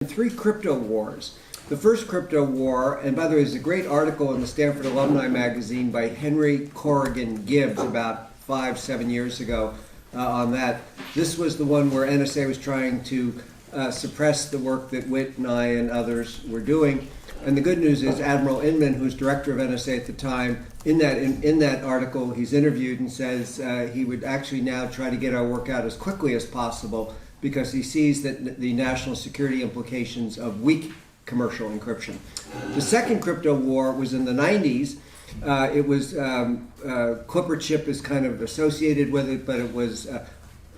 Three crypto wars. The first crypto war, and by the way, there's a great article in the Stanford Alumni Magazine by Henry Corrigan Gibbs about 5-7 years ago on that. This was the one where NSA was trying to suppress the work that Witt and I and others were doing. And the good news is Admiral Inman, who's director of NSA at the time, in that article he's interviewed and says he would actually now try to get our work out as quickly as possible because he sees that the national security implications of weak commercial encryption. The second crypto war was in the 90s. It was Clipper chip is kind of associated with it, but it was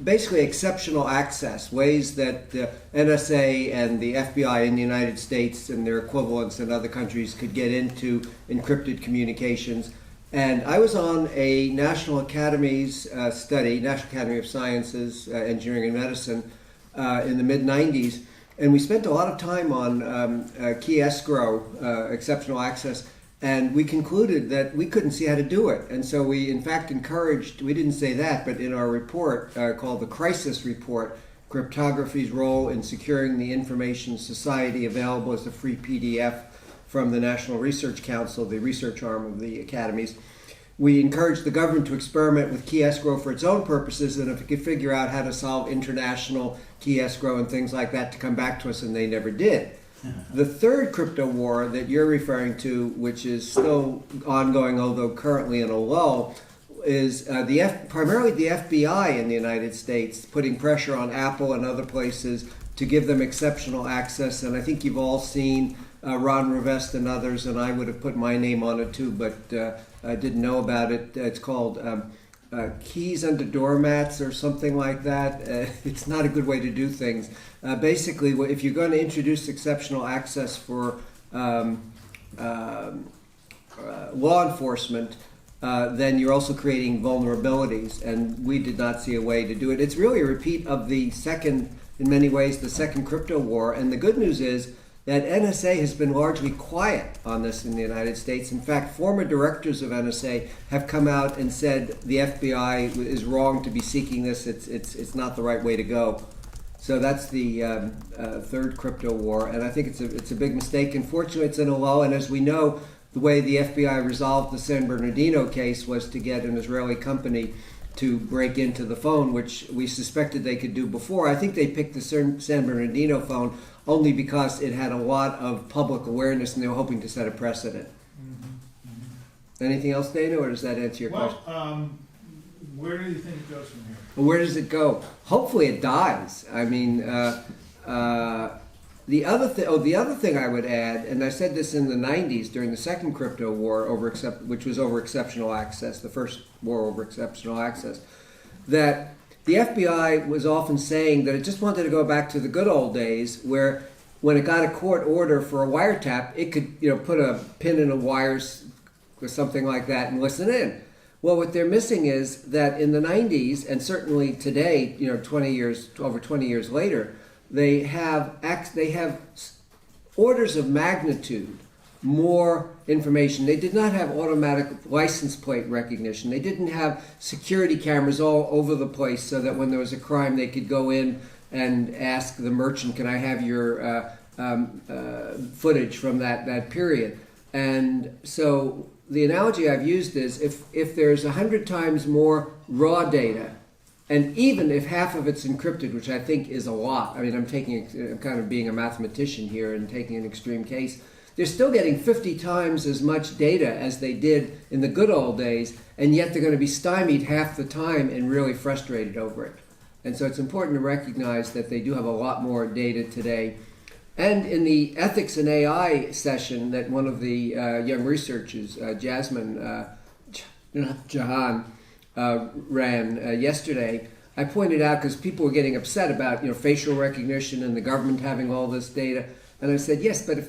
basically exceptional access, ways that the NSA and the FBI in the United States and their equivalents in other countries could get into encrypted communications. And I was on a National Academy's study, National Academy of Sciences, Engineering and Medicine, in the mid-90s, and we spent a lot of time on key escrow, exceptional access, and we concluded that we couldn't see how to do it. And so we, in fact, encouraged, we didn't say that, but in our report called the Crisis Report, Cryptography's Role in Securing the Information Society, available as a free PDF from the National Research Council, the research arm of the academies. We encouraged the government to experiment with key escrow for its own purposes, and if it could figure out how to solve international key escrow and things like that, to come back to us, and they never did. The third crypto war that you're referring to, which is still ongoing, although currently in a lull, is primarily the FBI in the United States putting pressure on Apple and other places to give them exceptional access. And I think you've all seen Ron Rivest and others, and I would have put my name on it too, but I didn't know about it. It's called keys under doormats or something like that. It's not a good way to do things. Basically, if you're going to introduce exceptional access for law enforcement, then you're also creating vulnerabilities, and we did not see a way to do it. It's really a repeat of the second, in many ways, the second crypto war, and the good news is that NSA has been largely quiet on this in the United States. In fact, former directors of NSA have come out and said the FBI is wrong to be seeking this. It's not the right way to go. So that's the third crypto war, and I think it's a big mistake. Unfortunately, it's in a lull, and as we know, the way the FBI resolved the San Bernardino case was to get an Israeli company to break into the phone, which we suspected they could do before. I think they picked the San Bernardino phone only because it had a lot of public awareness and they were hoping to set a precedent. Anything else, Dana, or does that answer your question? Where do you think it goes from here? Well, where does it go? Hopefully it dies. I mean, the other thing I would add, and I said this in the 90s during the second crypto war, which was over exceptional access, the first war over exceptional access, that the FBI was often saying that it just wanted to go back to the good old days where when it got a court order for a wiretap, it could put a pin in a wire or something like that and listen in. Well, what they're missing is that in the 90s, and certainly today, over 20 years later, they have orders of magnitude more information. They did not have automatic license plate recognition. They didn't have security cameras all over the place so that when there was a crime, they could go in and ask the merchant, can I have your footage from that period? And so the analogy I've used is if there's 100 times more raw data, and even if half of it's encrypted, which I think is a lot, I mean, I'm kind of being a mathematician here and taking an extreme case, they're still getting 50 times as much data as they did in the good old days, and yet they're going to be stymied half the time and really frustrated over it. And so it's important to recognize that they do have a lot more data today. And in the ethics and AI session that one of the young researchers, Jasmine Jahan, ran yesterday, I pointed out, because people were getting upset about facial recognition and the government having all this data, and I said, yes, but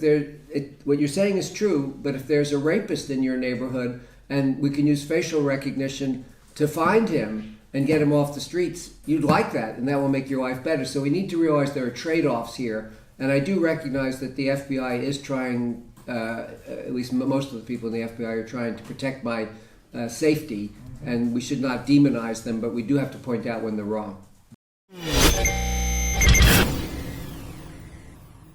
what you're saying is true, but if there's a rapist in your neighborhood and we can use facial recognition to find him and get him off the streets, you'd like that, and that will make your life better. So we need to realize there are trade-offs here, and I do recognize that the FBI is trying, at least most of the people in the FBI are trying to protect my safety, and we should not demonize them, but we do have to point out when they're wrong.